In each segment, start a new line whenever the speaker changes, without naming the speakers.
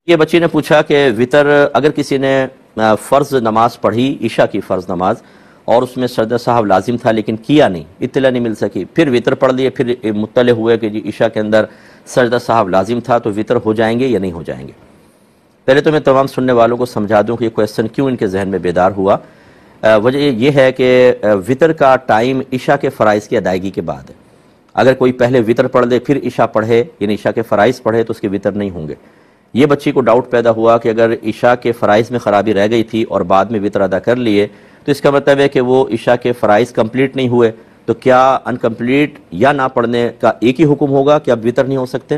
یہ بچی نے پوچھا کہ وطر اگر کسی نے فرض نماز پڑھی، عشاء کی فرض نماز، اور اس میں سجدہ صاحب لازم تھا لیکن کیا نہیں، اطلاع نہیں مل سکی، پھر وطر پڑھ لیے، پھر مطلع ہوئے کہ جی عشاء کے اندر سجدہ صاحب لازم تھا، تو وطر ہو جائیں گے یا نہیں ہو جائیں گے؟ پہلے تو میں تمام سننے والوں کو سمجھا دوں کہ یہ کویسچن کیوں ان کے ذہن میں بیدار ہوا۔ وجہ یہ ہے کہ وطر کا ٹائم عشاء کے فرائض کی ادائیگی کے بعد ہے۔ اگر کوئی پہلے وطر پڑھ لے پھر عشاء پڑھے، یعنی عشاء کے فرائض پڑھے، تو اس کے وطر نہیں ہوں گے۔ یہ بچی کو ڈاؤٹ پیدا ہوا کہ اگر عشاء کے فرائض میں خرابی رہ گئی تھی اور بعد میں وطر ادا کر لیے تو اس کا مطلب ہے کہ وہ عشاء کے فرائض کمپلیٹ نہیں ہوئے، تو کیا انکمپلیٹ یا نہ پڑھنے کا ایک ہی حکم ہوگا کہ اب وطر نہیں ہو سکتے؟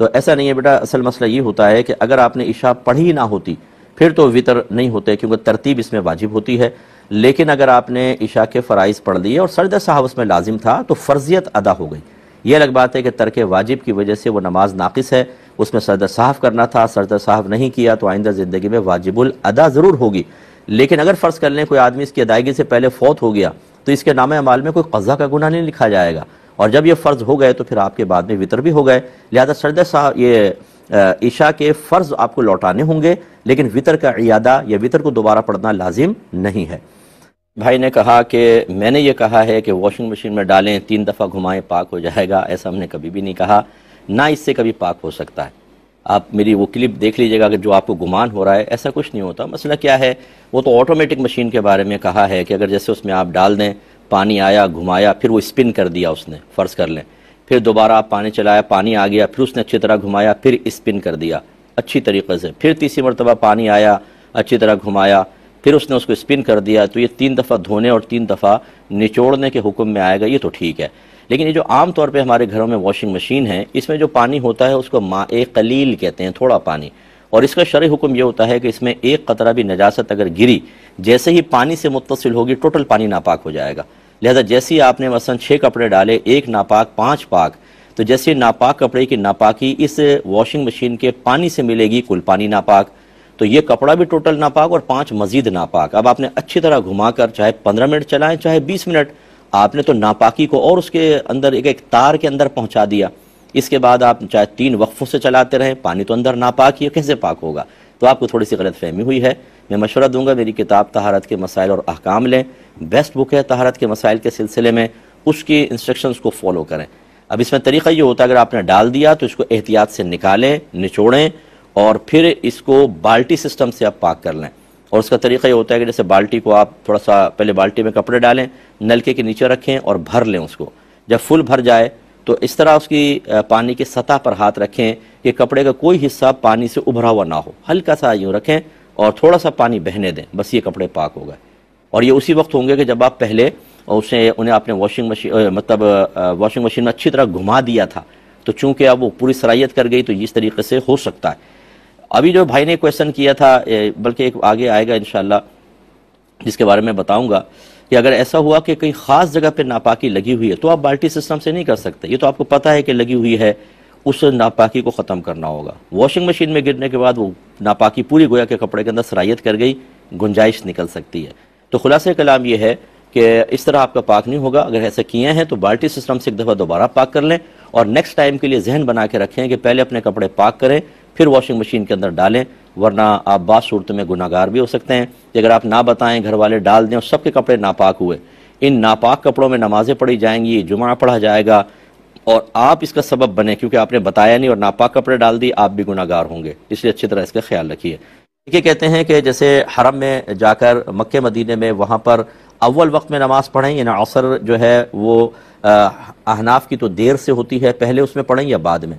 تو ایسا نہیں ہے بیٹا، اصل مسئلہ یہ ہوتا ہے کہ اگر آپ نے عشاء پڑھی نہ ہوتی پھر تو وطر نہیں ہوتے، کیونکہ ترتیب اس میں واجب ہوتی ہے۔ لیکن اگر آپ نے عشاء کے فرائض پڑھ لیے اور سجدہ صاحب اس میں لازم تھا تو فرضیت ادا ہو گئی۔ یہ الگ بات ہے کہ ترک واجب کی وجہ سے وہ نماز ناقص ہے، اس میں سجدہ صاحب کرنا تھا، سجدہ صاحب نہیں کیا تو آئندہ زندگی میں واجب الادا ضرور ہوگی۔ لیکن اگر فرض کر لیں کوئی آدمی اس کی ادائیگی سے پہلے فوت ہو گیا تو اس کے نام اعمال میں کوئی قضا کا گناہ نہیں لکھا جائے گا، اور جب یہ فرض ہو گئے تو پھر آپ کے بعد میں وطر بھی ہو گئے، لہذا سجدہ صاحب یہ عشاء کے فرض آپ کو لوٹانے ہوں گے، لیکن وطر کا اعادہ یا وطر کو دوبارہ پڑھنا لازم نہیں ہے۔ بھائی نے کہا کہ میں نے یہ کہا ہے کہ واشنگ مشین میں ڈالیں 3 دفعہ گھمائیں پاک ہو جائے گا، ایسا ہم نے کبھی بھی نہیں کہا، نہ اس سے کبھی پاک ہو سکتا ہے۔ آپ میری وہ کلپ دیکھ لیجئے گا کہ جو آپ کو گمان ہو رہا ہے ایسا کچھ نہیں ہوتا۔ مسئلہ کیا ہے، وہ تو آٹومیٹک مشین کے بارے میں کہا ہے کہ اگر جیسے اس میں آپ ڈال دیں، پانی آیا، گھمایا، پھر وہ اسپن کر دیا اس نے، فرض کر لیں، پھر دوبارہ آپ پانی چلایا، پانی آ گیا، پھر اس نے اچھی طرح گھمایا، پھر اسپن کر دیا اچھی طریقے سے، پھر تیسری مرتبہ پانی آیا، اچھی طرح گھمایا، پھر اس نے اس کو اسپن کر دیا، تو یہ 3 دفعہ دھونے اور 3 دفعہ نچوڑنے کے حکم میں آئے گا، یہ تو ٹھیک ہے۔ لیکن یہ جو عام طور پہ ہمارے گھروں میں واشنگ مشین ہے، اس میں جو پانی ہوتا ہے اس کو ماء قلیل کہتے ہیں، تھوڑا پانی، اور اس کا شرعی حکم یہ ہوتا ہے کہ اس میں ایک قطرہ بھی نجاست اگر گری، جیسے ہی پانی سے متصل ہوگی ٹوٹل پانی ناپاک ہو جائے گا۔ لہذا جیسے ہی آپ نے مثلا 6 کپڑے ڈالے، 1 ناپاک 5 پاک، تو جیسے ناپاک کپڑے کی ناپاکی اس واشنگ مشین کے پانی سے ملے گی، کل پانی ناپاک، تو یہ کپڑا بھی ٹوٹل ناپاک اور 5 مزید ناپاک۔ اب آپ نے اچھی طرح گھما کر چاہے 15 منٹ چلائیں چاہے 20 منٹ، آپ نے تو ناپاکی کو اور اس کے اندر ایک تار کے اندر پہنچا دیا۔ اس کے بعد آپ چاہے 3 وقفوں سے چلاتے رہیں، پانی تو اندر ناپاک ہی، کیسے پاک ہوگا؟ تو آپ کو تھوڑی سی غلط فہمی ہوئی ہے۔ میں مشورہ دوں گا میری کتاب طہارت کے مسائل اور احکام لیں، بیسٹ بک ہے طہارت کے مسائل کے سلسلے میں، اس کی انسٹرکشنز کو فالو کریں۔ اب اس میں طریقہ یہ ہوتا ہے اگر آپ نے ڈال دیا تو اس کو احتیاط سے نکالیں، نچوڑیں، اور پھر اس کو بالٹی سسٹم سے آپ پاک کر لیں۔ اور اس کا طریقہ یہ ہوتا ہے کہ جیسے بالٹی کو آپ تھوڑا سا پہلے بالٹی میں کپڑے ڈالیں، نلکے کے نیچے رکھیں اور بھر لیں اس کو، جب فل بھر جائے تو اس طرح اس کی پانی کی سطح پر ہاتھ رکھیں کہ کپڑے کا کوئی حصہ پانی سے ابھرا ہوا نہ ہو، ہلکا سا یوں رکھیں اور تھوڑا سا پانی بہنے دیں، بس یہ کپڑے پاک ہو گئے۔ اور یہ اسی وقت ہوں گے کہ جب آپ پہلے انہیں آپ نے واشنگ مشین میں اچھی طرح گھما دیا تھا، تو چونکہ اب وہ پوری صلاحیت کر گئی تو اس طریقے سے ہو سکتا ہے۔ ابھی جو بھائی نے کویسچن کیا تھا، بلکہ ایک آگے آئے گا انشاءاللہ جس کے بارے میں بتاؤں گا، کہ اگر ایسا ہوا کہ کئی خاص جگہ پہ ناپاکی لگی ہوئی ہے تو آپ بالٹی سسٹم سے نہیں کر سکتے، یہ تو آپ کو پتہ ہے کہ لگی ہوئی ہے، اس ناپاکی کو ختم کرنا ہوگا۔ واشنگ مشین میں گرنے کے بعد وہ ناپاکی پوری گویا کے کپڑے کے اندر صلاحیت کر گئی، گنجائش نکل سکتی ہے۔ تو خلاصہ کلام یہ ہے کہ اس طرح آپ کا پاک نہیں ہوگا۔ اگر ایسا کیے ہیں تو بالٹی سسٹم سے ایک دفعہ دوبارہ پاک کر لیں، اور نیکسٹ ٹائم کے لیے ذہن بنا کے رکھیں کہ پہلے اپنے کپڑے پاک کریں پھر واشنگ مشین کے اندر ڈالیں، ورنہ آپ بعض صورتوں میں گناہگار بھی ہو سکتے ہیں کہ اگر آپ نہ بتائیں، گھر والے ڈال دیں اور سب کے کپڑے ناپاک ہوئے، ان ناپاک کپڑوں میں نمازیں پڑھی جائیں گی، جمعہ پڑھا جائے گا، اور آپ اس کا سبب بنے کیونکہ آپ نے بتایا نہیں اور ناپاک کپڑے ڈال دی، آپ بھی گناہگار ہوں گے، اس لیے اچھی طرح اس کا خیال رکھیے۔ یہ کہتے ہیں کہ جیسے حرم میں جا کر مکہ مدینے میں وہاں پر اول وقت میں نماز پڑھیں، یعنی عصر جو ہے وہ احناف کی تو دیر سے ہوتی ہے، پہلے اس میں پڑھیں یا بعد میں؟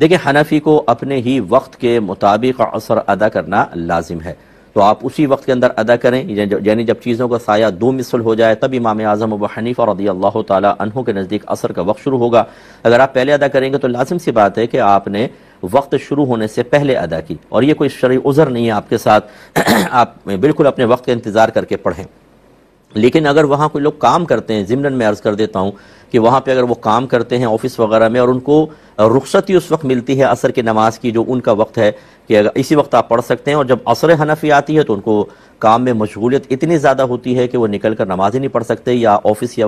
دیکھیں حنفی کو اپنے ہی وقت کے مطابق عصر ادا کرنا لازم ہے، تو آپ اسی وقت کے اندر ادا کریں، یعنی جب چیزوں کا سایہ 2 مثل ہو جائے تب امام اعظم ابو حنیفہ رضی اللہ تعالی عنہ کے نزدیک عصر کا وقت شروع ہوگا۔ اگر آپ پہلے ادا کریں گے تو لازم سی بات ہے کہ آپ نے وقت شروع ہونے سے پہلے ادا کی، اور یہ کوئی شرعی عذر نہیں ہے آپ کے ساتھ، آپ بالکل اپنے وقت کا انتظار کر کے پڑھیں۔ لیکن اگر وہاں کوئی لوگ کام کرتے ہیں، ضمناً میں عرض کر دیتا ہوں کہ وہاں پہ اگر وہ کام کرتے ہیں آفس وغیرہ میں اور ان کو رخصتی اس وقت ملتی ہے عصر کی نماز کی، جو ان کا وقت ہے کہ اگر اسی وقت آپ پڑھ سکتے ہیں، اور جب عصر حنفی آتی ہے تو ان کو کام میں مشغولیت اتنی زیادہ ہوتی ہے کہ وہ نکل کر نماز ہی نہیں پڑھ سکتے، یا آفس یا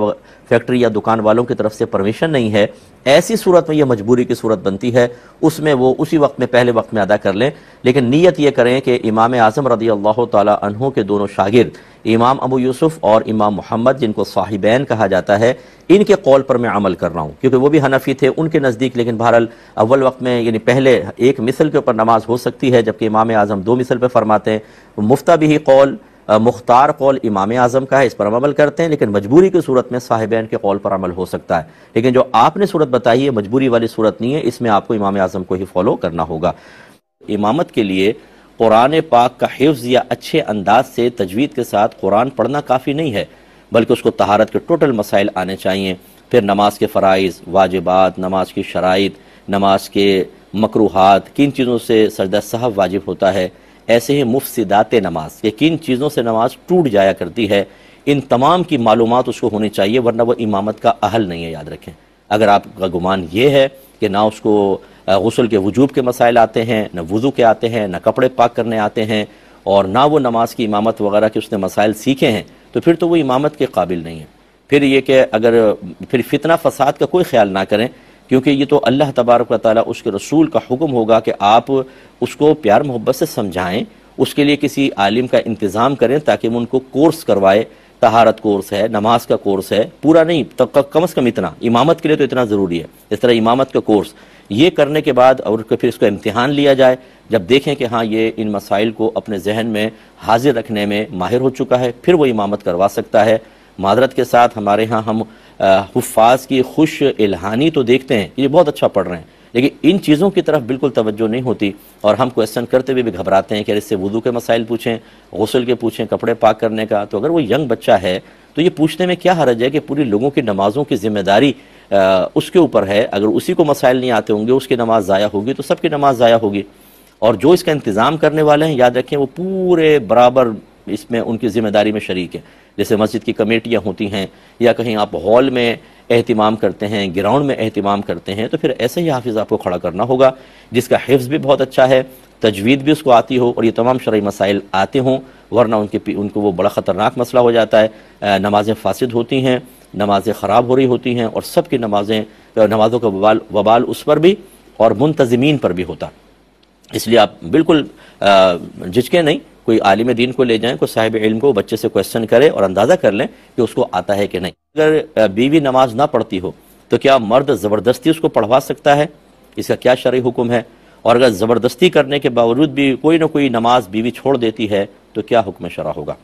فیکٹری یا دکان والوں کی طرف سے پرمیشن نہیں ہے، ایسی صورت میں یہ مجبوری کی صورت بنتی ہے، اس میں وہ اسی وقت میں پہلے وقت میں ادا کر لیں، لیکن نیت یہ کریں کہ امام اعظم رضی اللہ تعالی عنہ کے دونوں شاگرد امام ابو یوسف اور امام محمد، جن کو صاحبین کہا جاتا ہے، ان کے قول پر میں عمل کر رہا ہوں، کیونکہ وہ بھی حنفی تھے ان کے نزدیک، لیکن بہرحال اول وقت میں یعنی پہلے ایک مثل کے اوپر نماز ہو سکتی ہے، جبکہ امام اعظم 2 مثل پہ فرماتے ہیں۔ مفتہ بھی قول، مختار قول امام اعظم کا ہے، اس پر عمل کرتے ہیں، لیکن مجبوری کی صورت میں صاحبین کے قول پر عمل ہو سکتا ہے، لیکن جو آپ نے صورت بتائی ہے مجبوری والی صورت نہیں ہے، اس میں آپ کو امام اعظم کو ہی فالو کرنا ہوگا۔ امامت کے لیے قرآن پاک کا حفظ یا اچھے انداز سے تجوید کے ساتھ قرآن پڑھنا کافی نہیں ہے، بلکہ اس کو طہارت کے ٹوٹل مسائل آنے چاہیے، پھر نماز کے فرائض، واجبات، نماز کی شرائط، نماز کے مکروہات، کن چیزوں سے سجدہ سہو واجب ہوتا ہے، ایسے ہی مفسدات نماز کہ کن چیزوں سے نماز ٹوٹ جایا کرتی ہے، ان تمام کی معلومات اس کو ہونی چاہیے، ورنہ وہ امامت کا اہل نہیں ہے، یاد رکھیں۔ اگر آپ کا گمان یہ ہے کہ نہ اس کو غسل کے وجوب کے مسائل آتے ہیں، نہ وضو کے آتے ہیں، نہ کپڑے پاک کرنے آتے ہیں، اور نہ وہ نماز کی امامت وغیرہ کے اس نے مسائل سیکھے ہیں، تو پھر تو وہ امامت کے قابل نہیں ہے۔ پھر یہ کہ اگر پھر فتنہ فساد کا کوئی خیال نہ کریں، کیونکہ یہ تو اللہ تبارک و تعالیٰ اس کے رسول کا حکم ہوگا کہ آپ اس کو پیار محبت سے سمجھائیں، اس کے لیے کسی عالم کا انتظام کریں تاکہ وہ ان کو کورس کروائے، طہارت کورس ہے، نماز کا کورس ہے، پورا نہیں کم از کم اتنا، امامت کے لیے تو اتنا ضروری ہے، اس طرح امامت کا کورس یہ کرنے کے بعد اور پھر اس کو امتحان لیا جائے، جب دیکھیں کہ ہاں یہ ان مسائل کو اپنے ذہن میں حاضر رکھنے میں ماہر ہو چکا ہے، پھر وہ امامت کروا سکتا ہے۔ معذرت کے ساتھ ہمارے ہاں ہم حفاظ کی خوش الہانی تو دیکھتے ہیں، یہ بہت اچھا پڑھ رہے ہیں، لیکن ان چیزوں کی طرف بالکل توجہ نہیں ہوتی، اور ہم کویسچن کرتے ہوئے بھی گھبراتے ہیں کہ اس سے وضو کے مسائل پوچھیں، غسل کے پوچھیں، کپڑے پاک کرنے کا۔ تو اگر وہ ینگ بچہ ہے تو یہ پوچھنے میں کیا حرج ہے کہ پوری لوگوں کی نمازوں کی ذمہ داری اس کے اوپر ہے، اگر اسی کو مسائل نہیں آتے ہوں گے، اس کی نماز ضائع ہوگی تو سب کی نماز ضائع ہوگی، اور جو اس کا انتظام کرنے والے ہیں یاد رکھیں وہ پورے برابر اس میں ان کی ذمہ داری میں شریک ہیں، جیسے مسجد کی کمیٹیاں ہوتی ہیں، یا کہیں آپ ہال میں اہتمام کرتے ہیں، گراؤنڈ میں اہتمام کرتے ہیں، تو پھر ایسے ہی حافظ آپ کو کھڑا کرنا ہوگا جس کا حفظ بھی بہت اچھا ہے، تجوید بھی اس کو آتی ہو، اور یہ تمام شرعی مسائل آتے ہوں، ورنہ ان کو وہ بڑا خطرناک مسئلہ ہو جاتا ہے، نمازیں فاسد ہوتی ہیں، نمازیں خراب ہو رہی ہوتی ہیں، اور سب کی نمازوں کا وبال اس پر بھی اور منتظمین پر بھی ہوتا۔ اس لیے آپ بالکل جھجکیں نہیں، کوئی عالم دین کو لے جائیں، کوئی صاحب علم کو بچے سے کویسچن کرے اور اندازہ کر لیں کہ اس کو آتا ہے کہ نہیں۔ اگر بیوی نماز نہ پڑھتی ہو تو کیا مرد زبردستی اس کو پڑھوا سکتا ہے؟ اس کا کیا شرعی حکم ہے؟ اور اگر زبردستی کرنے کے باوجود بھی کوئی نہ کوئی نماز بیوی چھوڑ دیتی ہے تو کیا حکم شرع ہوگا؟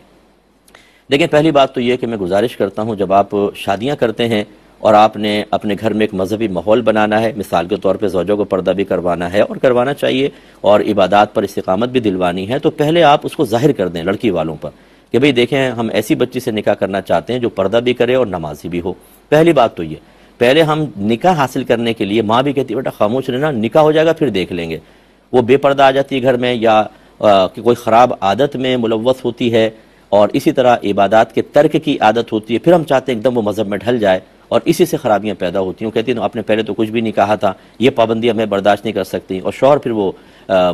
لیکن پہلی بات تو یہ کہ میں گزارش کرتا ہوں، جب آپ شادیاں کرتے ہیں اور آپ نے اپنے گھر میں ایک مذہبی ماحول بنانا ہے، مثال کے طور پہ زوجوں کو پردہ بھی کروانا ہے اور کروانا چاہیے، اور عبادات پر استقامت بھی دلوانی ہے، تو پہلے آپ اس کو ظاہر کر دیں لڑکی والوں پر کہ بھئی دیکھیں ہم ایسی بچی سے نکاح کرنا چاہتے ہیں جو پردہ بھی کرے اور نمازی بھی ہو۔ پہلی بات تو یہ، پہلے ہم نکاح حاصل کرنے کے لیے، ماں بھی کہتی ہے بیٹا خاموش رہنا، نکاح ہو جائے گا پھر دیکھ لیں گے، وہ بے پردہ آ جاتی ہے گھر میں، یا کوئی خراب عادت میں ملوث ہوتی ہے، اور اسی طرح عبادات کے ترک کی عادت ہوتی ہے، پھر ہم چاہتے ہیں ایک دم وہ مذہب میں ڈھل جائے، اور اسی سے خرابیاں پیدا ہوتی ہیں۔ وہ کہتی ہیں آپ نے پہلے تو کچھ بھی نہیں کہا تھا، یہ پابندیاں میں برداشت نہیں کر سکتی، اور شوہر پھر وہ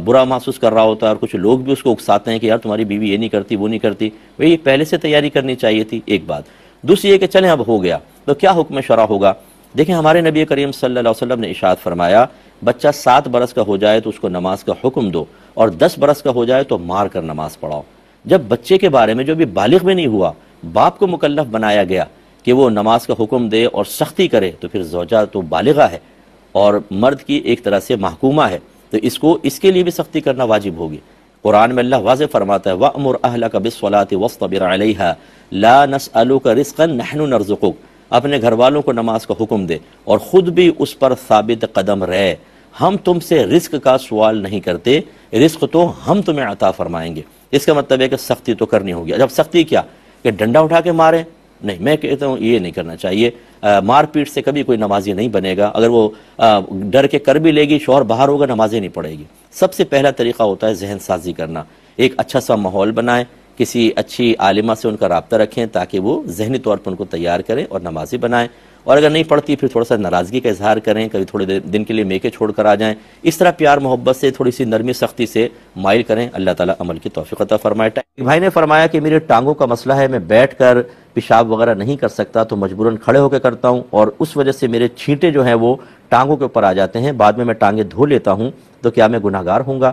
برا محسوس کر رہا ہوتا ہے، اور کچھ لوگ بھی اس کو اکساتے ہیں کہ یار تمہاری بیوی یہ نہیں کرتی وہ نہیں کرتی، وہی پہلے سے تیاری کرنی چاہیے تھی، ایک بات۔ دوسری یہ کہ چلیں اب ہو گیا تو کیا حکم شرع ہوگا؟ دیکھیں ہمارے نبی کریم صلی اللہ علیہ وسلم نے ارشاد فرمایا، بچہ 7 برس کا ہو جائے تو اس کو نماز کا حکم دو، اور 10 برس کا ہو جائے تو مار کر نماز پڑھاؤ۔ جب بچے کے بارے میں جو بھی بالغ بھی نہیں ہوا، باپ کو مکلف بنایا گیا کہ وہ نماز کا حکم دے اور سختی کرے، تو پھر زوجہ تو بالغہ ہے اور مرد کی ایک طرح سے محکومہ ہے، تو اس کے لیے بھی سختی کرنا واجب ہوگی۔ قرآن میں اللہ واضح فرماتا ہے وَأْمُرْ أَهْلَكَ بِالصَّلَاةِ وَاصْطَبِرْ عَلَيْهَا لَا نَسْأَلُكَ رِزْقًا نَحْنُ نَرْزُقُكَ، اپنے گھر والوں کو نماز کا حکم دے اور خود بھی اس پر ثابت قدم رہے، ہم تم سے رزق کا سوال نہیں کرتے، رزق تو ہم تمہیں عطا فرمائیں گے۔ اس کا مطلب ہے کہ سختی تو کرنی ہوگی۔ جب سختی کیا کہ ڈنڈا اٹھا کے ماریں؟ نہیں، میں کہتا ہوں یہ نہیں کرنا چاہیے۔ مار پیٹ سے کبھی کوئی نمازی نہیں بنے گا، اگر وہ ڈر کے کر بھی لے گی، شوہر باہر ہوگا، نمازیں نہیں پڑھے گی۔ سب سے پہلا طریقہ ہوتا ہے ذہن سازی کرنا، ایک اچھا سا ماحول بنائیں، کسی اچھی عالمہ سے ان کا رابطہ رکھیں تاکہ وہ ذہنی طور پر ان کو تیار کریں اور نمازی بنائیں، اور اگر نہیں پڑتی پھر تھوڑا سا ناراضگی کا اظہار کریں، کبھی تھوڑے دن کے لیے میکے چھوڑ کر آ جائیں، اس طرح پیار محبت سے تھوڑی سی نرمی سختی سے مائل کریں، اللہ تعالیٰ عمل کی توفیق عطا فرمائے۔ ایک بھائی نے فرمایا کہ میرے ٹانگوں کا مسئلہ ہے، میں بیٹھ کر پیشاب وغیرہ نہیں کر سکتا تو مجبوراً کھڑے ہو کے کرتا ہوں، اور اس وجہ سے میرے چھینٹے جو ہیں وہ ٹانگوں کے اوپر آ جاتے ہیں، بعد میں ٹانگیں دھو لیتا ہوں، تو کیا میں گناہگار ہوں گا؟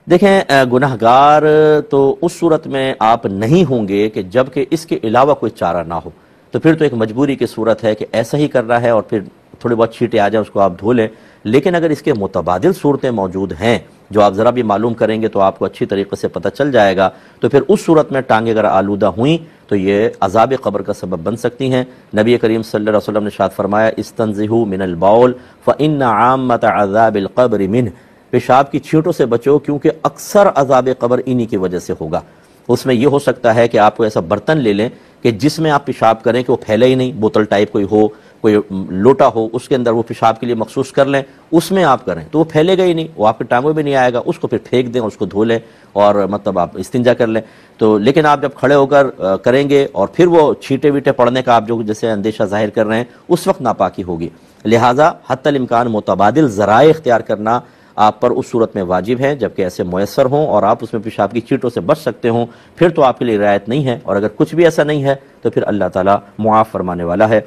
دیکھیں، گناہگار تو اس صورت میں آپ نہیں ہوں گے کہ جب کہ اس کے علاوہ کوئی چارہ نہ ہو، تو پھر تو ایک مجبوری کی صورت ہے کہ ایسا ہی کرنا ہے، اور پھر تھوڑے بہت چھینٹے آ جائیں اس کو آپ دھو لیں۔ لیکن اگر اس کے متبادل صورتیں موجود ہیں جو آپ ذرا بھی معلوم کریں گے تو آپ کو اچھی طریقے سے پتہ چل جائے گا، تو پھر اس صورت میں ٹانگیں اگر آلودہ ہوئیں تو یہ عذاب قبر کا سبب بن سکتی ہیں۔ نبی کریم صلی اللہ علیہ وسلم نے ارشاد فرمایا، استنزہوا من البول فإن عامۃ عذاب القبر منہ، پیشاب کی چھینٹوں سے بچو کیونکہ اکثر عذاب قبر انہی کی وجہ سے ہوگا۔ اس میں یہ ہو سکتا ہے کہ آپ کو ایسا برتن لے لیں کہ جس میں آپ پیشاب کریں کہ وہ پھیلے ہی نہیں، بوتل ٹائپ کوئی ہو، کوئی لوٹا ہو، اس کے اندر وہ پیشاب کے لیے مخصوص کر لیں، اس میں آپ کریں تو وہ پھیلے گا ہی نہیں، وہ آپ کے ٹانگوں میں نہیں آئے گا، اس کو پھر پھینک دیں، اس کو دھو لیں اور مطلب آپ استنجا کر لیں۔ تو لیکن آپ جب کھڑے ہو کر کریں گے اور پھر وہ چھینٹے ویٹے پڑنے کا آپ جو جیسے اندیشہ ظاہر کر رہے ہیں، اس وقت ناپاکی ہوگی۔ لہٰذا حتی الامکان متبادل ذرائع اختیار کرنا آپ پر اس صورت میں واجب ہے جبکہ ایسے میسر ہوں اور آپ اس میں پیشاب کی چھینٹوں سے بچ سکتے ہوں، پھر تو آپ کے لیے رعایت نہیں ہے، اور اگر کچھ بھی ایسا نہیں ہے تو پھر اللہ تعالیٰ معاف فرمانے والا ہے۔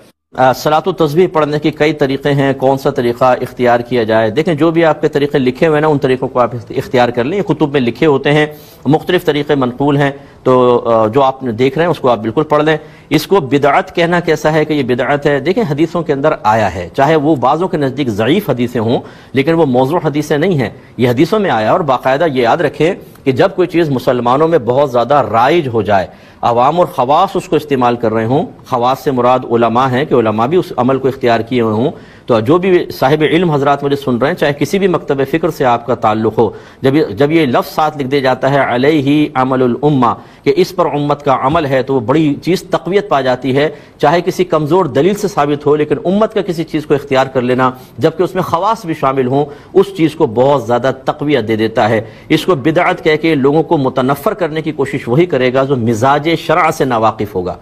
صلاۃ و تسبیح پڑھنے کے کئی طریقے ہیں، کون سا طریقہ اختیار کیا جائے؟ دیکھیں، جو بھی آپ کے طریقے لکھے ہوئے ہیں نا، ان طریقوں کو آپ اختیار کر لیں، یہ کتب میں لکھے ہوتے ہیں، مختلف طریقے منقول ہیں، تو جو آپ دیکھ رہے ہیں اس کو آپ بالکل پڑھ لیں۔ اس کو بدعت کہنا کیسا ہے کہ یہ بدعت ہے؟ دیکھیں، حدیثوں کے اندر آیا ہے، چاہے وہ بعضوں کے نزدیک ضعیف حدیثیں ہوں لیکن وہ موضوع حدیثیں نہیں ہیں، یہ حدیثوں میں آیا ہے، اور باقاعدہ یہ یاد رکھیں کہ جب کوئی چیز مسلمانوں میں بہت زیادہ رائج ہو جائے، عوام اور خواص اس کو استعمال کر رہے ہوں، خواص سے مراد علماء ہیں کہ علماء بھی اس عمل کو اختیار کیے ہوئے ہوں، تو جو بھی صاحب علم حضرات مجھے سن رہے ہیں، چاہے کسی بھی مکتب فکر سے آپ کا تعلق ہو، جب یہ لفظ ساتھ لکھ دیا جاتا ہے علیہ عمل الامہ، کہ اس پر امت کا عمل ہے، تو وہ بڑی چیز تقویت پا جاتی ہے، چاہے کسی کمزور دلیل سے ثابت ہو، لیکن امت کا کسی چیز کو اختیار کر لینا جبکہ اس میں خواص بھی شامل ہوں، اس چیز کو بہت زیادہ تقویت دے دیتا ہے۔ اس کو بدعت کہہ کے لوگوں کو متنفر کرنے کی کوشش وہی کرے گا جو مزاج شرع سے ناواقف ہوگا۔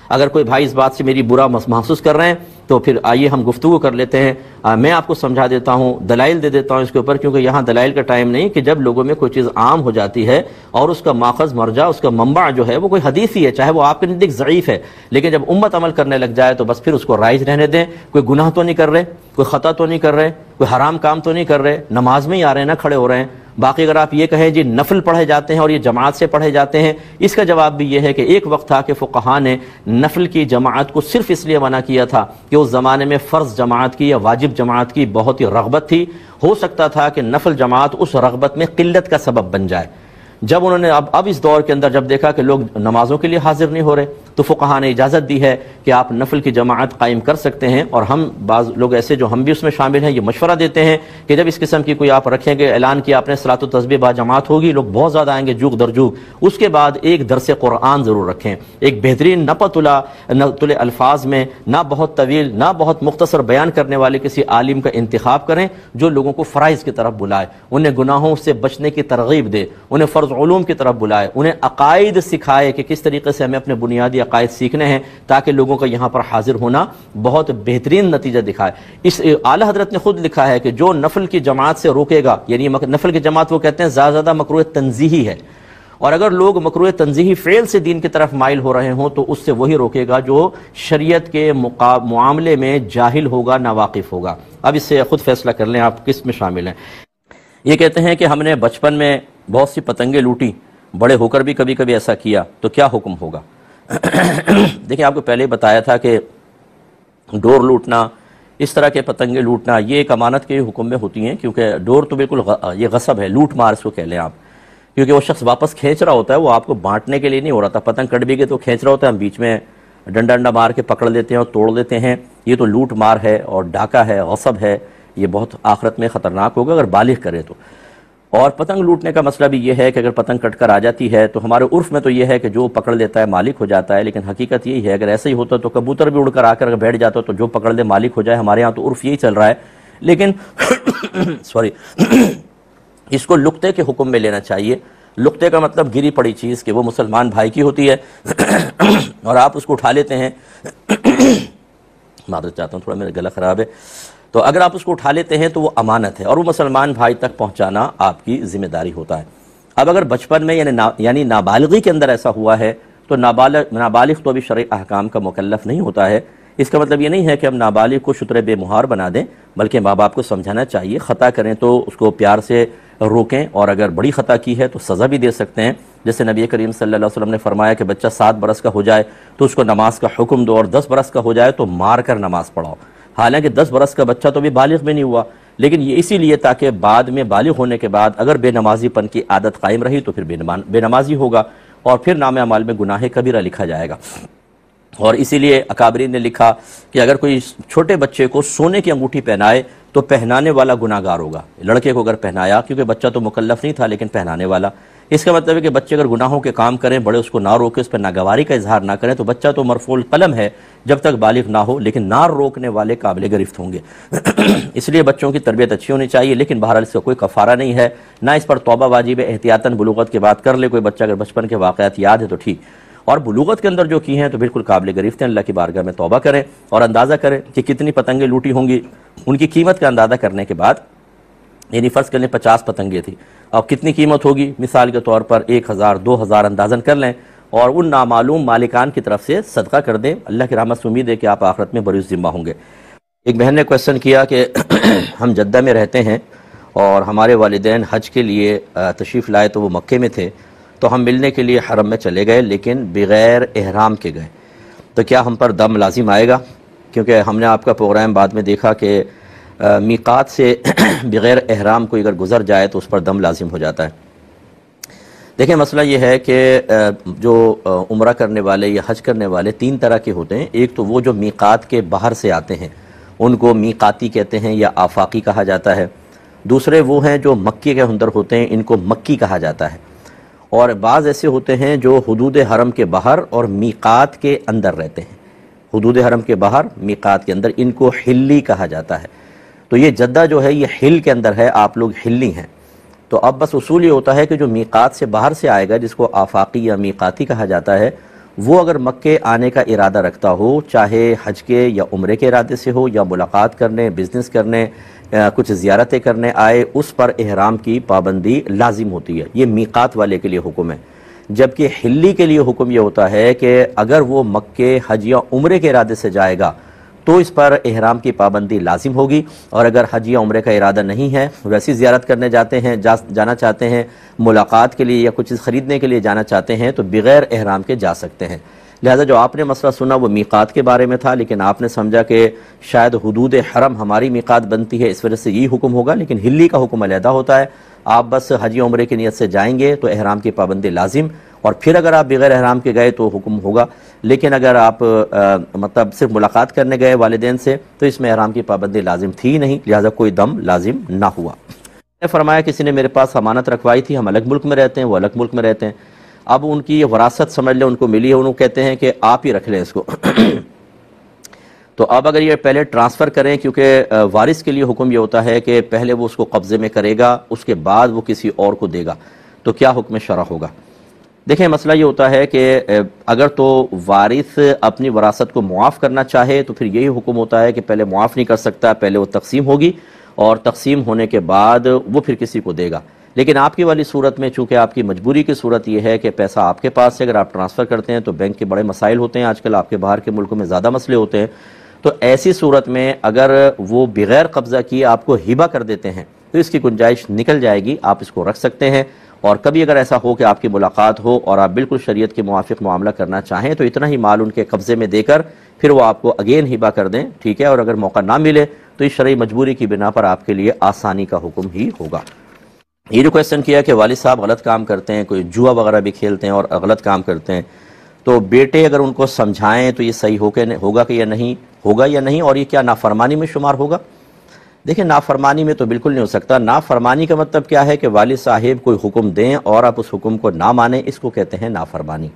اگر کوئی بھائی اس بات سے میری برا محسوس کر رہے ہیں تو پھر آئیے ہم گفتگو کر لیتے ہیں، میں آپ کو سمجھا دیتا ہوں، دلائل دے دیتا ہوں اس کے اوپر، کیونکہ یہاں دلائل کا ٹائم نہیں کہ جب لوگوں میں کوئی چیز عام ہو جاتی ہے اور اس کا ماخذ مرجع، اس کا منبع جو ہے وہ کوئی حدیث ہی ہے، چاہے وہ آپ کے نزدیک ضعیف ہے، لیکن جب امت عمل کرنے لگ جائے تو بس پھر اس کو رائج رہنے دیں۔ کوئی گناہ تو نہیں کر رہے، کوئی خطا تو نہیں کر رہے، کوئی حرام کام تو نہیں کر رہے، نماز میں ہی آ رہے ہیں، نہ کھڑے ہو رہے ہیں۔ باقی اگر آپ یہ کہیں جی نفل پڑھے جاتے ہیں اور یہ جماعت سے پڑھے جاتے ہیں، اس کا جواب بھی یہ ہے کہ ایک وقت تھا کہ فقہاء نے نفل کی جماعت کو صرف اس لیے منع کیا تھا کہ اس زمانے میں فرض جماعت کی یا واجب جماعت کی بہت ہی رغبت تھی، ہو سکتا تھا کہ نفل جماعت اس رغبت میں قلت کا سبب بن جائے۔ جب انہوں نے اب اس دور کے اندر جب دیکھا کہ لوگ نمازوں کے لیے حاضر نہیں ہو رہے تو فقہاء نے اجازت دی ہے کہ آپ نفل کی جماعت قائم کر سکتے ہیں، اور ہم بعض لوگ ایسے جو ہم بھی اس میں شامل ہیں یہ مشورہ دیتے ہیں کہ جب اس قسم کی کوئی آپ رکھیں گے، اعلان کیا آپ نے صلاۃ و تسبیح با جماعت ہوگی، لوگ بہت زیادہ آئیں گے جوگ در جوگ، اس کے بعد ایک درس قرآن ضرور رکھیں، ایک بہترین نہ تلے الفاظ میں، نہ بہت طویل نہ بہت مختصر بیان کرنے والے کسی عالم کا انتخاب کریں جو لوگوں کو فرائض کی طرف بلائے، انہیں گناہوں سے بچنے کی ترغیب دے، انہیں فرض علوم کی طرف بلائے، انہیں عقائد سکھائے کہ کس طریقے سے ہمیں اپنے بنیادی عقائد سیکھنے ہیں تاکہ لوگوں کا یہاں پر حاضر ہونا بہت بہترین نتیجہ دکھائے۔ اس اعلیٰ حضرت نے خود لکھا ہے کہ جو نفل کی جماعت سے روکے گا، یعنی نفل کی جماعت وہ کہتے ہیں زیادہ مکروہ تنزیہی ہے، اور اگر لوگ مکروہ تنزیہی فعل سے دین کی طرف مائل ہو رہے ہوں تو اس سے وہی روکے گا جو شریعت کے معاملے میں جاہل ہوگا، ناواقف ہوگا۔ اب اس سے خود فیصلہ کر لیں آپ کس میں شامل ہیں۔ یہ کہتے ہیں کہ ہم نے بچپن میں بہت سی پتنگیں لوٹی، بڑے ہو کر بھی کبھی کبھی ایسا کیا تو کیا حکم ہوگا؟ دیکھیں، آپ کو پہلے ہی بتایا تھا کہ ڈور لوٹنا، اس طرح کے پتنگیں لوٹنا یہ ایک امانت کے حکم میں ہوتی ہیں، کیونکہ ڈور تو بالکل یہ غصب ہے، لوٹ مار اس کو کہہ لیں آپ، کیونکہ وہ شخص واپس کھینچ رہا ہوتا ہے، وہ آپ کو بانٹنے کے لیے نہیں ہو رہا تھا، پتنگ کٹ بھی گئی تو کھینچ رہا ہوتا ہے، ہم بیچ میں ڈنڈا مار کے پکڑ لیتے ہیں اور توڑ دیتے ہیں، یہ تو لوٹ مار ہے اور ڈاکہ ہے، غصب ہے، یہ بہت آخرت میں خطرناک ہوگا اگر بالغ کرے تو۔ اور پتنگ لوٹنے کا مسئلہ بھی یہ ہے کہ اگر پتنگ کٹ کر آ جاتی ہے تو ہمارے عرف میں تو یہ ہے کہ جو پکڑ لیتا ہے مالک ہو جاتا ہے، لیکن حقیقت یہی ہے اگر ایسا ہی ہوتا تو کبوتر بھی اڑ کر آ کر اگر بیٹھ جاتا تو جو پکڑ لے مالک ہو جائے، ہمارے ہاں تو عرف یہی چل رہا ہے، لیکن اس کو لقطے کے حکم میں لینا چاہیے۔ لقطے کا مطلب گری پڑی چیز کہ وہ مسلمان بھائی کی ہوتی ہے اور آپ اس کو اٹھا لیتے ہیں، معذرت چاہتا ہوں، تھوڑا میرا گلا خراب ہے. تو اگر آپ اس کو اٹھا لیتے ہیں تو وہ امانت ہے اور وہ مسلمان بھائی تک پہنچانا آپ کی ذمہ داری ہوتا ہے. اب اگر بچپن میں یعنی نابالغی کے اندر ایسا ہوا ہے تو نابالغ تو ابھی شرعی احکام کا مکلف نہیں ہوتا ہے. اس کا مطلب یہ نہیں ہے کہ ہم نابالغ کو شتر بے مہار بنا دیں، بلکہ ماں باپ کو سمجھانا چاہیے. خطا کریں تو اس کو پیار سے روکیں، اور اگر بڑی خطا کی ہے تو سزا بھی دے سکتے ہیں. جیسے نبی کریم صلی اللہ علیہ وسلم نے فرمایا کہ بچہ 7 برس کا ہو جائے تو اس کو نماز کا حکم دو، اور 10 برس کا ہو جائے تو مار کر نماز پڑھاؤ. حالانکہ 10 برس کا بچہ تو بھی بالغ میں نہیں ہوا، لیکن یہ اسی لیے تاکہ بعد میں بالغ ہونے کے بعد اگر بے نمازی پن کی عادت قائم رہی تو پھر بے نمازی ہوگا، اور پھر نام اعمال میں گناہ کبیرہ لکھا جائے گا. اور اسی لیے اکابرین نے لکھا کہ اگر کوئی چھوٹے بچے کو سونے کی انگوٹھی پہنائے تو پہنانے والا گناہ گار ہوگا. لڑکے کو اگر پہنایا، کیونکہ بچہ تو مکلف نہیں تھا لیکن پہنانے والا. اس کا مطلب ہے کہ بچے اگر گناہوں کے کام کریں، بڑے اس کو نہ روکے، اس پر ناگواری کا اظہار نہ کریں، تو بچہ تو مرفوع القلم ہے جب تک بالغ نہ ہو، لیکن نہ روکنے والے قابل گرفت ہوں گے. اس لیے بچوں کی تربیت اچھی ہونی چاہیے، لیکن بہرحال اس کا کوئی کفارہ نہیں ہے، نہ اس پر توبہ واجب ہے. احتیاطاً بلوغت کے بعد کر لے کوئی بچہ، اگر بچپن کے واقعات یاد ہے تو ٹھیک، اور بلوغت کے اندر جو کی ہیں تو بالکل قابل گرفت ہیں. اللہ کی بارگاہ میں توبہ کریں اور اندازہ کریں کہ کتنی پتنگیں لوٹی ہوں گی. ان کی قیمت کا اندازہ کرنے کے بعد، یعنی فرض کر لیں 50 پتنگیں تھی، اب کتنی قیمت ہوگی، مثال کے طور پر 1000 2000 اندازن کر لیں، اور ان نامعلوم مالکان کی طرف سے صدقہ کر دیں. اللہ کی رحمت سے امید ہے کہ آپ آخرت میں بری ذمہ ہوں گے. ایک بہن نے کویسچن کیا کہ ہم جدہ میں رہتے ہیں اور ہمارے والدین حج کے لیے تشریف لائے تو وہ مکے میں تھے، تو ہم ملنے کے لیے حرم میں چلے گئے لیکن بغیر احرام کے گئے، تو کیا ہم پر دم لازم آئے گا؟ کیونکہ ہم نے آپ کا پروگرام بعد میں دیکھا کہ میقات سے بغیر احرام کوئی اگر گزر جائے تو اس پر دم لازم ہو جاتا ہے. دیکھیں مسئلہ یہ ہے کہ جو عمرہ کرنے والے یا حج کرنے والے 3 طرح کے ہوتے ہیں. ایک تو وہ جو میقات کے باہر سے آتے ہیں، ان کو میقاتی کہتے ہیں یا آفاقی کہا جاتا ہے. دوسرے وہ ہیں جو مکے کے اندر ہوتے ہیں، ان کو مکی کہا جاتا ہے. اور بعض ایسے ہوتے ہیں جو حدود حرم کے باہر اور میقات کے اندر رہتے ہیں. حدود حرم کے باہر، میقات کے اندر، ان کو حلی کہا جاتا ہے. تو یہ جدہ جو ہے یہ حل کے اندر ہے، آپ لوگ حلی ہیں. تو اب بس اصول یہ ہوتا ہے کہ جو میقات سے باہر سے آئے گا، جس کو آفاقی یا میقاتی کہا جاتا ہے، وہ اگر مکے آنے کا ارادہ رکھتا ہو، چاہے حج کے یا عمرے کے ارادے سے ہو، یا ملاقات کرنے، بزنس کرنے، کچھ زیارتیں کرنے آئے، اس پر احرام کی پابندی لازم ہوتی ہے. یہ میقات والے کے لیے حکم ہے. جبکہ حلی کے لیے حکم یہ ہوتا ہے کہ اگر وہ مکے حج یا عمرے کے ارادے سے جائے گا تو اس پر احرام کی پابندی لازم ہوگی، اور اگر حج یا عمرے کا ارادہ نہیں ہے، ویسی زیارت کرنے جاتے ہیں، جانا چاہتے ہیں، ملاقات کے لیے یا کچھ چیز خریدنے کے لیے جانا چاہتے ہیں، تو بغیر احرام کے جا سکتے ہیں. لہذا جو آپ نے مسئلہ سنا وہ میقات کے بارے میں تھا، لیکن آپ نے سمجھا کہ شاید حدود حرم ہماری میقات بنتی ہے، اس وجہ سے یہی حکم ہوگا، لیکن حلی کا حکم علیحدہ ہوتا ہے. آپ بس حج عمرے کی نیت سے جائیں گے تو احرام کی پابندی لازم، اور پھر اگر آپ بغیر احرام کے گئے تو حکم ہوگا. لیکن اگر آپ مطلب صرف ملاقات کرنے گئے والدین سے تو اس میں احرام کی پابندی لازم تھی نہیں، لہذا کوئی دم لازم نہ ہوا. نے فرمایا کسی نے میرے پاس امانت رکھوائی تھی، ہم الگ ملک میں رہتے ہیں، وہ الگ ملک میں رہتے ہیں، اب ان کی وراثت سمجھ لیں ان کو ملی ہے، انہوں کہتے ہیں کہ آپ ہی رکھ لیں اس کو. تو اب اگر یہ پہلے ٹرانسفر کریں، کیونکہ وارث کے لیے حکم یہ ہوتا ہے کہ پہلے وہ اس کو قبضے میں کرے گا، اس کے بعد وہ کسی اور کو دے گا، تو کیا حکم شرع ہوگا؟ دیکھیں مسئلہ یہ ہوتا ہے کہ اگر تو وارث اپنی وراثت کو معاف کرنا چاہے تو پھر یہی حکم ہوتا ہے کہ پہلے معاف نہیں کر سکتا، پہلے وہ تقسیم ہوگی، اور تقسیم ہونے کے بعد وہ پھر کسی کو دے گا. لیکن آپ کی والی صورت میں چونکہ آپ کی مجبوری کی صورت یہ ہے کہ پیسہ آپ کے پاس سے اگر آپ ٹرانسفر کرتے ہیں تو بینک کے بڑے مسائل ہوتے ہیں، آج کل آپ کے باہر کے ملکوں میں زیادہ مسئلے ہوتے ہیں، تو ایسی صورت میں اگر وہ بغیر قبضہ کیے آپ کو ہبہ کر دیتے ہیں تو اس کی گنجائش نکل جائے گی، آپ اس کو رکھ سکتے ہیں. اور کبھی اگر ایسا ہو کہ آپ کی ملاقات ہو اور آپ بالکل شریعت کے موافق معاملہ کرنا چاہیں تو اتنا ہی مال ان کے قبضے میں دے کر پھر وہ آپ کو اگین ہبہ کر دیں، ٹھیک ہے. اور اگر موقع نہ ملے تو اس شرعی مجبوری کی بنا پر آپ کے لیے آسانی کا حکم ہی ہوگا. یہ جو کویسچن کیا کہ والد صاحب غلط کام کرتے ہیں، کوئی جوا وغیرہ بھی کھیلتے ہیں اور غلط کام کرتے ہیں، تو بیٹے اگر ان کو سمجھائیں تو یہ صحیح ہوگا کہ یا نہیں ہوگا یا نہیں، اور یہ کیا نافرمانی میں شمار ہوگا؟ دیکھیں نافرمانی میں تو بالکل نہیں ہو سکتا. نافرمانی کا مطلب کیا ہے کہ والد صاحب کوئی حکم دیں اور آپ اس حکم کو نہ مانیں، اس کو کہتے ہیں نافرمانی.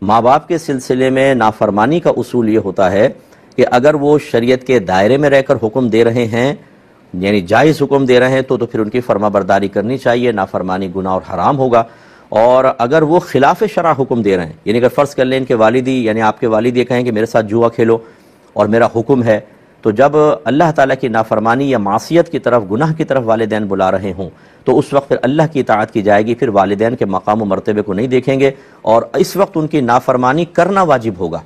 ماں باپ کے سلسلے میں نافرمانی کا اصول یہ ہوتا ہے کہ اگر وہ شریعت کے دائرے میں رہ کر حکم دے رہے ہیں، یعنی جائز حکم دے رہے ہیں، تو پھر ان کی فرما برداری کرنی چاہیے. نافرمانی گناہ اور حرام ہوگا. اور اگر وہ خلاف شرع حکم دے رہے ہیں، یعنی اگر فرض کر لیں کہ والدی یعنی آپ کے والد یہ کہیں کہ میرے ساتھ جوا کھیلو، اور میرا حکم ہے. تو جب اللہ تعالیٰ کی نافرمانی یا معصیت کی طرف، گناہ کی طرف والدین بلا رہے ہوں تو اس وقت پھر اللہ کی اطاعت کی جائے گی، پھر والدین کے مقام و مرتبے کو نہیں دیکھیں گے، اور اس وقت ان کی نافرمانی کرنا واجب ہوگا،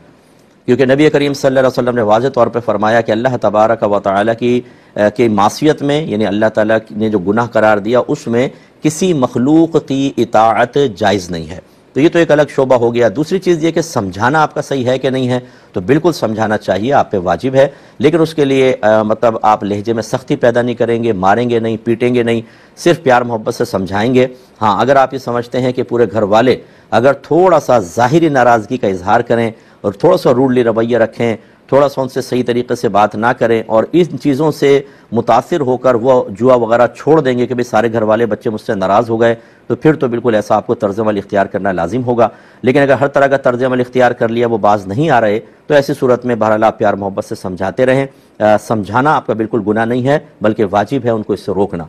کیونکہ نبی کریم صلی اللہ علیہ وسلم نے واضح طور پہ فرمایا کہ اللہ تبارک و تعالیٰ کی معصیت میں، یعنی اللہ تعالیٰ نے جو گناہ قرار دیا اس میں کسی مخلوق کی اطاعت جائز نہیں ہے. تو یہ تو ایک الگ شعبہ ہو گیا. دوسری چیز یہ کہ سمجھانا آپ کا صحیح ہے کہ نہیں ہے، تو بالکل سمجھانا چاہیے، آپ پہ واجب ہے، لیکن اس کے لیے مطلب آپ لہجے میں سختی پیدا نہیں کریں گے، ماریں گے نہیں، پیٹیں گے نہیں، صرف پیار محبت سے سمجھائیں گے. ہاں اگر آپ یہ سمجھتے ہیں کہ پورے گھر والے اگر تھوڑا سا ظاہری ناراضگی کا اظہار کریں اور تھوڑا سا روڈلی رویہ رکھیں، تھوڑا سا ان سے صحیح طریقے سے بات نہ کریں اور ان چیزوں سے متاثر ہو کر وہ جوا وغیرہ چھوڑ دیں گے کہ بھئی سارے گھر والے بچے مجھ سے ناراض ہو گئے، تو پھر تو بالکل ایسا آپ کو طرز عمل اختیار کرنا لازم ہوگا. لیکن اگر ہر طرح کا طرز عمل اختیار کر لیا، وہ باز نہیں آ رہے، تو ایسی صورت میں بہرحال آپ پیار محبت سے سمجھاتے رہیں. سمجھانا آپ کا بالکل گناہ نہیں ہے، بلکہ واجب ہے ان کو اس سے روکنا.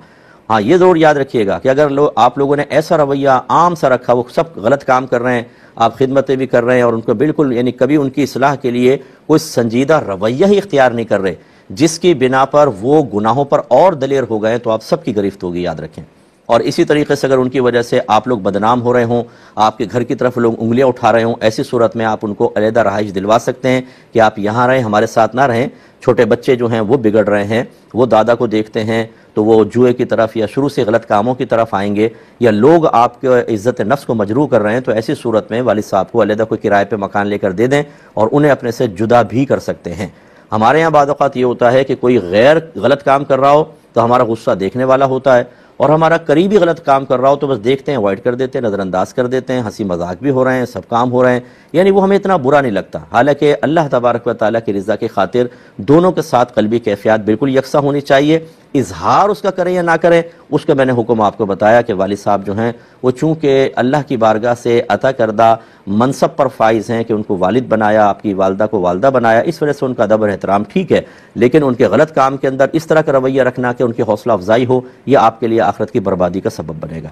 ہاں یہ ضرور یاد رکھیے گا کہ اگر آپ لوگوں نے ایسا رویہ عام سا رکھا، وہ سب غلط کام کر رہے ہیں، آپ خدمتیں بھی کر رہے ہیں اور ان کو بالکل یعنی کبھی ان کی اصلاح کے لیے کوئی سنجیدہ رویہ ہی اختیار نہیں کر رہے، جس کی بنا پر وہ گناہوں پر اور دلیر ہو گئے، تو آپ سب کی گرفت ہوگی، یاد رکھیں. اور اسی طریقے سے اگر ان کی وجہ سے آپ لوگ بدنام ہو رہے ہوں، آپ کے گھر کی طرف لوگ انگلیاں اٹھا رہے ہوں، ایسی صورت میں آپ ان کو علیحدہ رہائش دلوا سکتے ہیں کہ آپ یہاں رہیں، ہمارے ساتھ نہ رہیں. چھوٹے بچے جو ہیں وہ بگڑ رہے ہیں، وہ دادا کو دیکھتے ہیں تو وہ جوئے کی طرف یا شروع سے غلط کاموں کی طرف آئیں گے، یا لوگ آپ کے عزت نفس کو مجروح کر رہے ہیں، تو ایسی صورت میں والد صاحب کو علیحدہ کوئی کرائے پہ مکان لے کر دے دیں اور انہیں اپنے سے جدا بھی کر سکتے ہیں. ہمارے ہاں بعض اوقات یہ ہوتا ہے کہ کوئی غیر غلط کام کر رہا ہو تو ہمارا غصہ دیکھنے والا ہوتا ہے، اور ہمارا قریبی غلط کام کر رہا ہو تو بس دیکھتے ہیں، اوائڈ کر دیتے ہیں، نظر انداز کر دیتے ہیں، ہنسی مذاق بھی ہو رہے ہیں، سب کام ہو رہے ہیں، یعنی وہ ہمیں اتنا برا نہیں لگتا. حالانکہ اللہ تبارک و تعالیٰ کی رضا کی خاطر دونوں کے ساتھ قلبی کیفیات بالکل یکساں ہونی چاہیے. اظہار اس کا کریں یا نہ کریں، اس کا میں نے حکم آپ کو بتایا کہ والد صاحب جو ہیں وہ چونکہ اللہ کی بارگاہ سے عطا کردہ منصب پر فائز ہیں کہ ان کو والد بنایا، آپ کی والدہ کو والدہ بنایا، اس وجہ سے ان کا ادب اور احترام ٹھیک ہے، لیکن ان کے غلط کام کے اندر اس طرح کا رویہ رکھنا کہ ان کی حوصلہ افزائی ہو، یہ آپ کے لیے آخرت کی بربادی کا سبب بنے گا.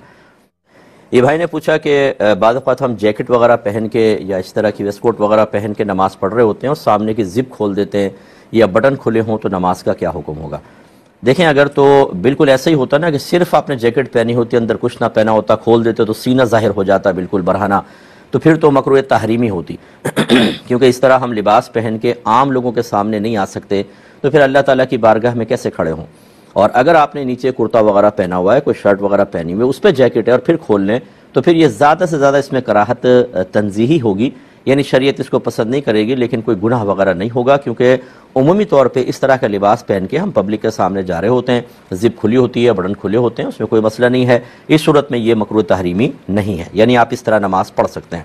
یہ بھائی نے پوچھا کہ بعض اوقات ہم جیکٹ وغیرہ پہن کے یا اس طرح کی ویسٹ کوٹ وغیرہ پہن کے نماز پڑھ رہے ہوتے ہیں اور سامنے کی زپ کھول دیتے ہیں یا بٹن کھلے ہوں، تو نماز کا کیا حکم ہوگا؟ دیکھیں اگر تو بالکل ایسا ہی ہوتا نا کہ صرف آپ نے جیکٹ پہنی ہوتی، اندر کچھ نہ پہنا ہوتا، کھول دیتے تو سینہ ظاہر ہو جاتا بالکل برہنہ، تو پھر تو مکروہ تحریمی ہوتی کیونکہ اس طرح ہم لباس پہن کے عام لوگوں کے سامنے نہیں آ سکتے، تو پھر اللہ تعالیٰ کی بارگاہ میں کیسے کھڑے ہوں؟ اور اگر آپ نے نیچے کرتا وغیرہ پہنا ہوا ہے، کوئی شرٹ وغیرہ پہنی ہوئی، اس پہ جیکٹ ہے اور پھر کھول لیں، تو پھر یہ زیادہ سے زیادہ اس میں کراہت تنزیہی ہوگی، یعنی شریعت اس کو پسند نہیں کرے گی، لیکن کوئی گناہ وغیرہ نہیں ہوگا، کیونکہ عمومی طور پہ اس طرح کا لباس پہن کے ہم پبلک کے سامنے جا رہے ہوتے ہیں، زپ کھلی ہوتی ہے، بٹن کھلے ہوتے ہیں، اس میں کوئی مسئلہ نہیں ہے. اس صورت میں یہ مکروہ تحریمی نہیں ہے، یعنی آپ اس طرح نماز پڑھ سکتے ہیں.